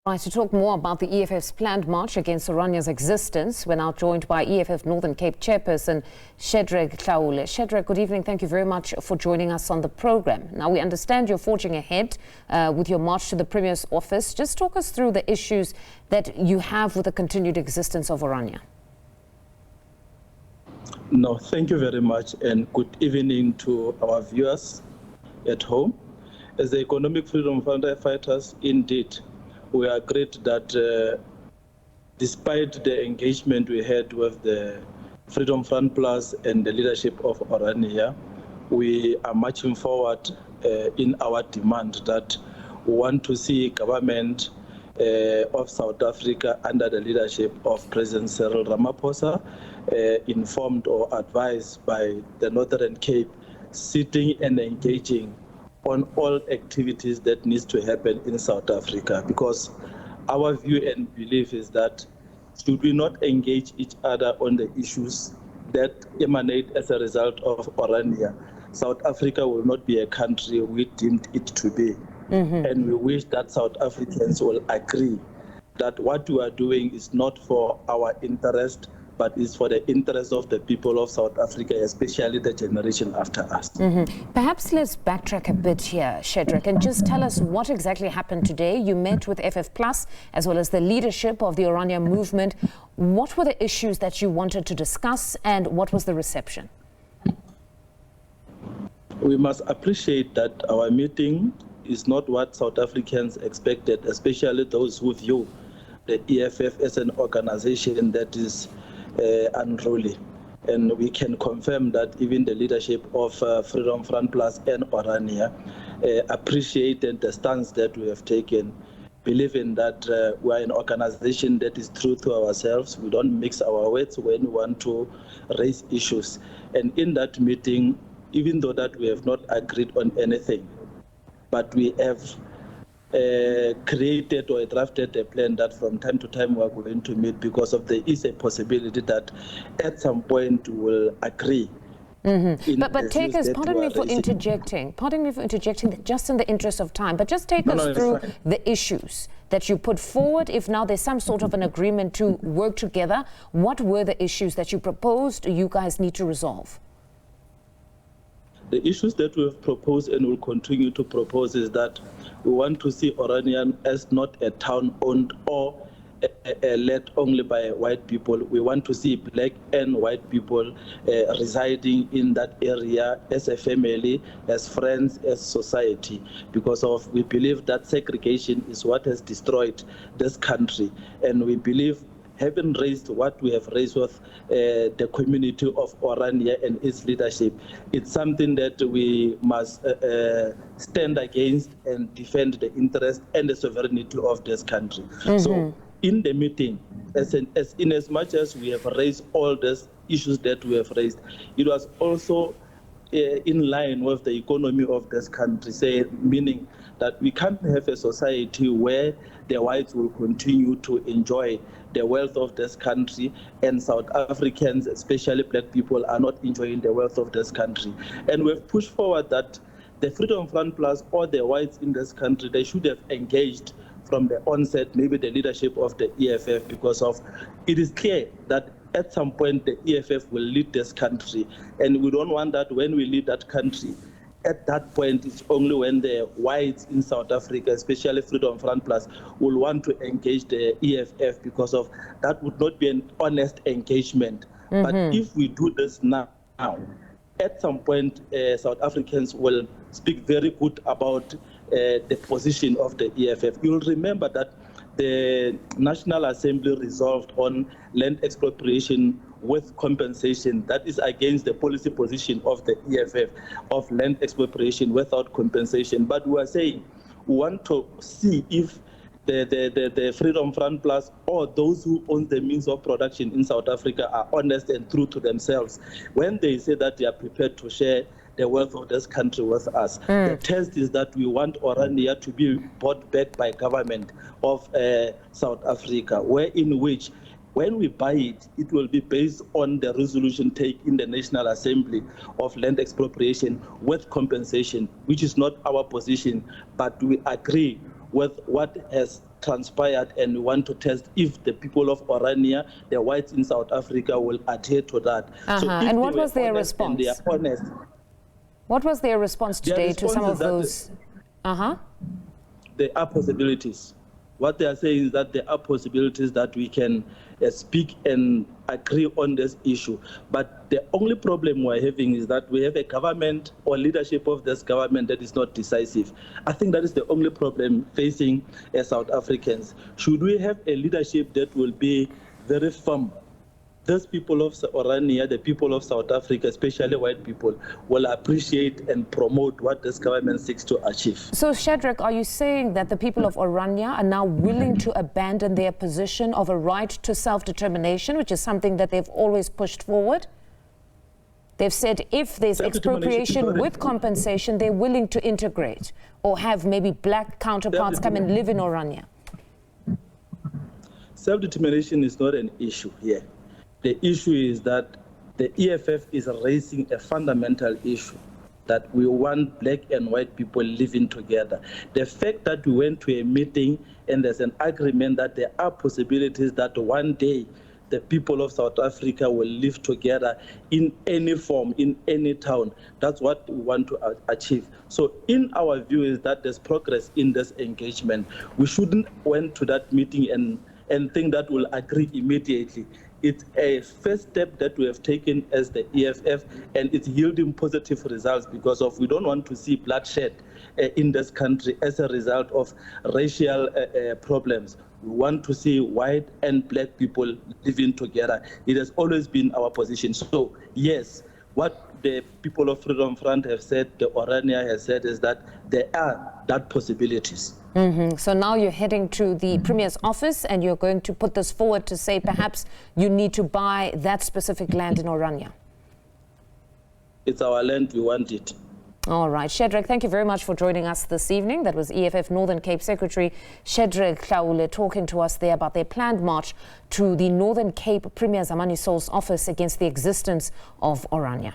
Right, to talk more about the EFF's planned march against Orania's existence, we're now joined by EFF Northern Cape chairperson Shedrack Hlaule. Shedrack, good evening. Thank you very much for joining us on the program. Now, we understand you're forging ahead with your march to the Premier's office. Just talk us through the issues that you have with the continued existence of Orania. No, thank you very much, and good evening to our viewers at home. As the Economic Freedom Fighters, indeed, we agreed that despite the engagement we had with the FFPlus and the leadership of Orania, we are marching forward in our demand that we want to see government of South Africa under the leadership of President Cyril Ramaphosa, informed or advised by the Northern Cape, sitting and engaging on all activities that needs to happen in South Africa, because our view and belief is that should we not engage each other on the issues that emanate as a result of Orania, South Africa will not be a country we deemed it to be. And we wish that South Africans will agree that what we are doing is not for our interest, but is for the interest of the people of South Africa, especially the generation after us. Perhaps let's backtrack a bit here, Shedrack, and just tell us what exactly happened today. You met with FFPlus as well as the leadership of the Orania Movement. What were the issues that you wanted to discuss, and what was the reception? We must appreciate that our meeting is not what South Africans expected, especially those who view the EFF as an organization that is unruly. And we can confirm that even the leadership of FFPlus and Orania appreciated the stance that we have taken, believing that we are an organization that is true to ourselves. We don't mix our words when we want to raise issues. And in that meeting, even though that we have not agreed on anything, but we have created or drafted a plan that from time to time we are going to meet, because of there is a possibility that at some point we will agree. But take us, pardon me for interjecting, just in the interest of time, but just take us through the issues that you put forward. If now there's some sort of an agreement to work together, what were the issues that you proposed you guys need to resolve? The issues that we have proposed and will continue to propose is that we want to see Orania as not a town owned or led only by white people. We want to see black and white people residing in that area as a family, as friends, as society, because we believe that segregation is what has destroyed this country. And we believe, having raised what we have raised with the community of Orania and its leadership, it's something that we must stand against and defend the interest and the sovereignty of this country. So in the meeting, in as much as we have raised all these issues that we have raised, it was also in line with the economy of this country, meaning that we can't have a society where the whites will continue to enjoy the wealth of this country and South Africans, especially black people, are not enjoying the wealth of this country. And we've pushed forward that the FFPlus or the whites in this country, they should have engaged from the onset, maybe the leadership of the EFF, because it is clear that at some point the EFF will lead this country, and we don't want that when we lead that country. At that point, it's only when the whites in South Africa, especially FFPlus, will want to engage the EFF, because that would not be an honest engagement. But if we do this now, at some point, South Africans will speak very good about the position of the EFF. You'll remember that the National Assembly resolved on land expropriation with compensation. That is against the policy position of the EFF of land expropriation without compensation. But we are saying we want to see if the FFPlus or those who own the means of production in South Africa are honest and true to themselves when they say that they are prepared to share the wealth of this country with us. The test is that we want Orania to be bought back by government of South Africa, in which when we buy it, it will be based on the resolution taken in the National Assembly of land expropriation with compensation, which is not our position, but we agree with what has transpired, and we want to test if the people of Orania, the whites in South Africa, will adhere to that. So and what was their response? They are honest. What was their response today to some of those? There are possibilities. What they are saying is that there are possibilities that we can speak and agree on this issue. But the only problem we're having is that we have a government or leadership of this government that is not decisive. I think that is the only problem facing South Africans. Should we have a leadership that will be very firm, those people of Orania, the people of South Africa, especially white people, will appreciate and promote what this government seeks to achieve. So, Shadrach, are you saying that the people of Orania are now willing to abandon their position of a right to self-determination, which is something that they've always pushed forward? They've said if there's expropriation with compensation, they're willing to integrate or have maybe black counterparts come and live in Orania. Self-determination is not an issue here. The issue is that the EFF is raising a fundamental issue, that we want black and white people living together. The fact that we went to a meeting and there's an agreement that there are possibilities that one day the people of South Africa will live together in any form, in any town. That's what we want to achieve. So in our view is that there's progress in this engagement. We shouldn't went to that meeting and think that we'll agree immediately. It's a first step that we have taken as the EFF, and it's yielding positive results because we don't want to see bloodshed in this country as a result of racial problems. We want to see white and black people living together. It has always been our position. So, yes, what the people of Freedom Front have said, the Orania has said, is that there are that possibilities. So now you're heading to the Premier's office and you're going to put this forward to say perhaps you need to buy that specific land in Orania. It's our land, we want it. All right. Shadrach, thank you very much for joining us this evening. That was EFF Northern Cape Secretary Shadrach Hlaule talking to us there about their planned march to the Northern Cape Premier Zamani Saul's office against the existence of Orania.